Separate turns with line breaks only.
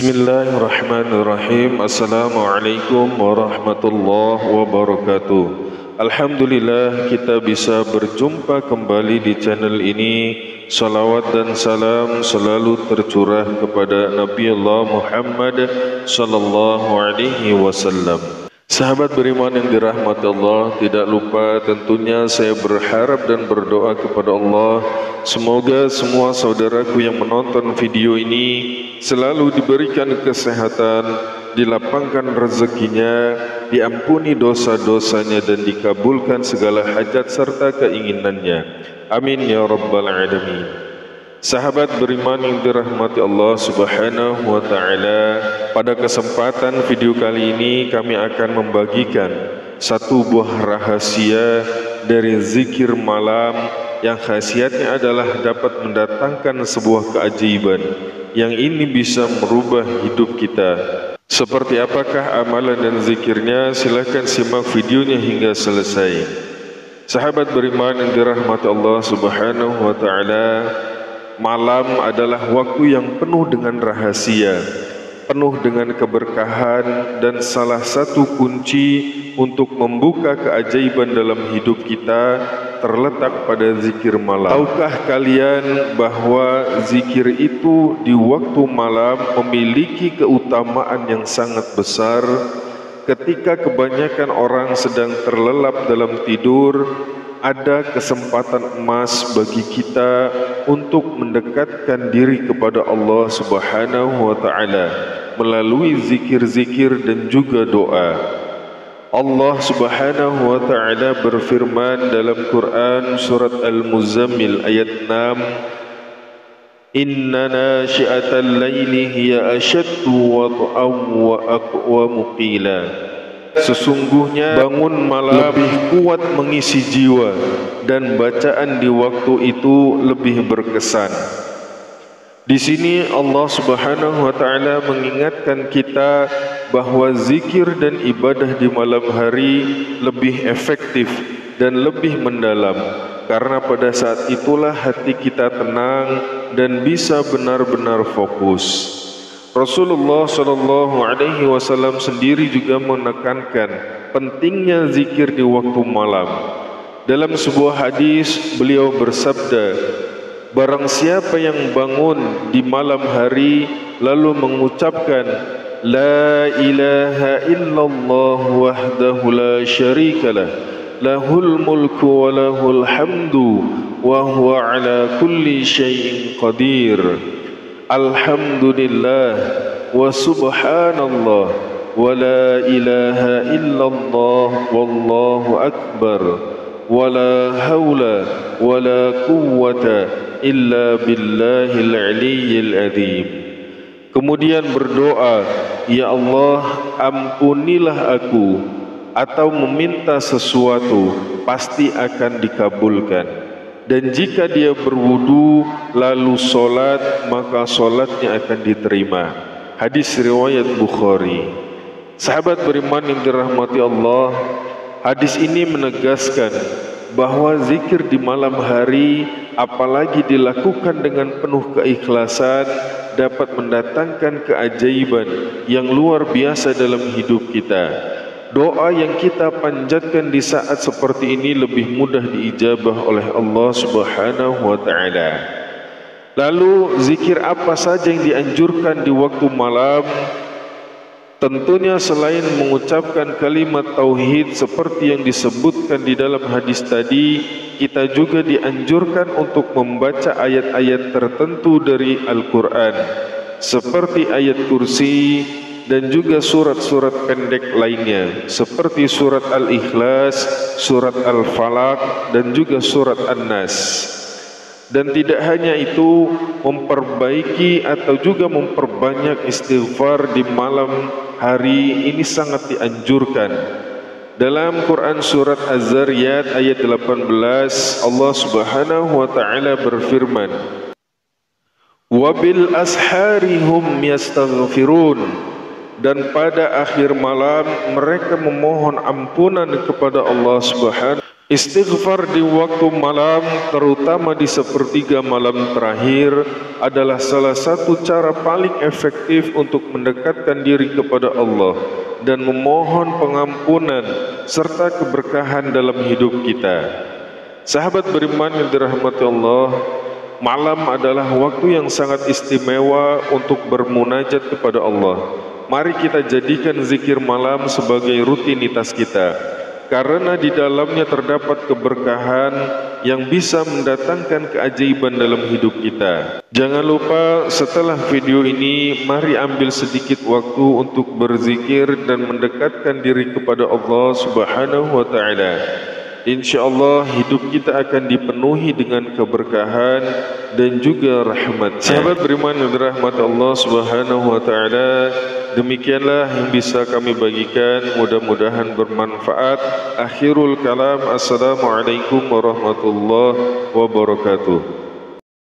Bismillahirrahmanirrahim. Assalamualaikum warahmatullahi wabarakatuh. Alhamdulillah kita bisa berjumpa kembali di channel ini. Salawat dan salam selalu tercurah kepada Nabi Allah Muhammad sallallahu alaihi wasallam. Sahabat beriman yang dirahmati Allah, tidak lupa tentunya saya berharap dan berdoa kepada Allah, semoga semua saudaraku yang menonton video ini selalu diberikan kesehatan, dilapangkan rezekinya, diampuni dosa-dosanya dan dikabulkan segala hajat serta keinginannya. Amin ya rabbal alamin. Sahabat beriman yang dirahmati Allah Subhanahu wa ta'ala, pada kesempatan video kali ini kami akan membagikan satu buah rahasia dari zikir malam yang khasiatnya adalah dapat mendatangkan sebuah keajaiban yang ini bisa merubah hidup kita. Seperti apakah amalan dan zikirnya? Silakan simak videonya hingga selesai. Sahabat beriman yang dirahmati Allah Subhanahu wa ta'ala, malam adalah waktu yang penuh dengan rahasia, penuh dengan keberkahan, dan salah satu kunci untuk membuka keajaiban dalam hidup kita terletak pada zikir malam. Tahukah kalian bahwa zikir itu di waktu malam memiliki keutamaan yang sangat besar? Ketika kebanyakan orang sedang terlelap dalam tidur, ada kesempatan emas bagi kita untuk mendekatkan diri kepada Allah Subhanahu wa ta'ala melalui zikir-zikir dan juga doa. Allah Subhanahu wa ta'ala berfirman dalam Quran surat Al-Muzammil ayat 6, Inna nashi'atal layli hiya ashaddu wat'an wa aqwamu qila. Sesungguhnya bangun malam lebih kuat mengisi jiwa dan bacaan di waktu itu lebih berkesan. Di sini Allah Subhanahu wa ta'ala mengingatkan kita bahwa zikir dan ibadah di malam hari lebih efektif dan lebih mendalam, karena pada saat itulah hati kita tenang dan bisa benar-benar fokus. Rasulullah sallallahu alaihi wasallam sendiri juga menekankan pentingnya zikir di waktu malam. Dalam sebuah hadis beliau bersabda, barang siapa yang bangun di malam hari lalu mengucapkan la ilaha illallah wahdahu la syarikalah, lahul mulku wa lahul hamdu wa huwa ala kulli syai'in qadir, alhamdulillah wa subhanallah wa la ilaha illallah wallahu akbar wa la hawla wa la quwwata illa billahil aliyyil azim. Kemudian berdoa, ya Allah, ampunilah aku, atau meminta sesuatu pasti akan dikabulkan. Dan jika dia berwudu lalu solat, maka solatnya akan diterima. Hadis riwayat Bukhari. Sahabat beriman yang dirahmati Allah, hadis ini menegaskan bahwa zikir di malam hari, apalagi dilakukan dengan penuh keikhlasan, dapat mendatangkan keajaiban yang luar biasa dalam hidup kita. Doa yang kita panjatkan di saat seperti ini lebih mudah diijabah oleh Allah Subhanahu wa ta'ala. Lalu zikir apa saja yang dianjurkan di waktu malam? Tentunya selain mengucapkan kalimat tauhid seperti yang disebutkan di dalam hadis tadi, kita juga dianjurkan untuk membaca ayat-ayat tertentu dari Al-Quran, seperti ayat kursi dan juga surat-surat pendek lainnya seperti surat Al-Ikhlas, surat Al-Falaq dan juga surat An-Nas. Dan tidak hanya itu, memperbaiki atau juga memperbanyak istighfar di malam hari ini sangat dianjurkan. Dalam Quran surat Az-Zariyat ayat 18, Allah Subhanahu wa ta'ala berfirman, wabil asharihum yastaghfirun, dan pada akhir malam mereka memohon ampunan kepada Allah Subhanahu. Istighfar di waktu malam, terutama di sepertiga malam terakhir, adalah salah satu cara paling efektif untuk mendekatkan diri kepada Allah dan memohon pengampunan serta keberkahan dalam hidup kita. Sahabat beriman yang dirahmati Allah, malam adalah waktu yang sangat istimewa untuk bermunajat kepada Allah. Mari kita jadikan zikir malam sebagai rutinitas kita, karena di dalamnya terdapat keberkahan yang bisa mendatangkan keajaiban dalam hidup kita. Jangan lupa setelah video ini, mari ambil sedikit waktu untuk berzikir dan mendekatkan diri kepada Allah Subhanahu wa ta'ala. InsyaAllah hidup kita akan dipenuhi dengan keberkahan dan juga rahmat. Sahabat beriman yang dirahmati Allah Subhanahu wa ta'ala, demikianlah yang bisa kami bagikan, mudah-mudahan bermanfaat. Akhirul kalam, assalamualaikum warahmatullahi wabarakatuh.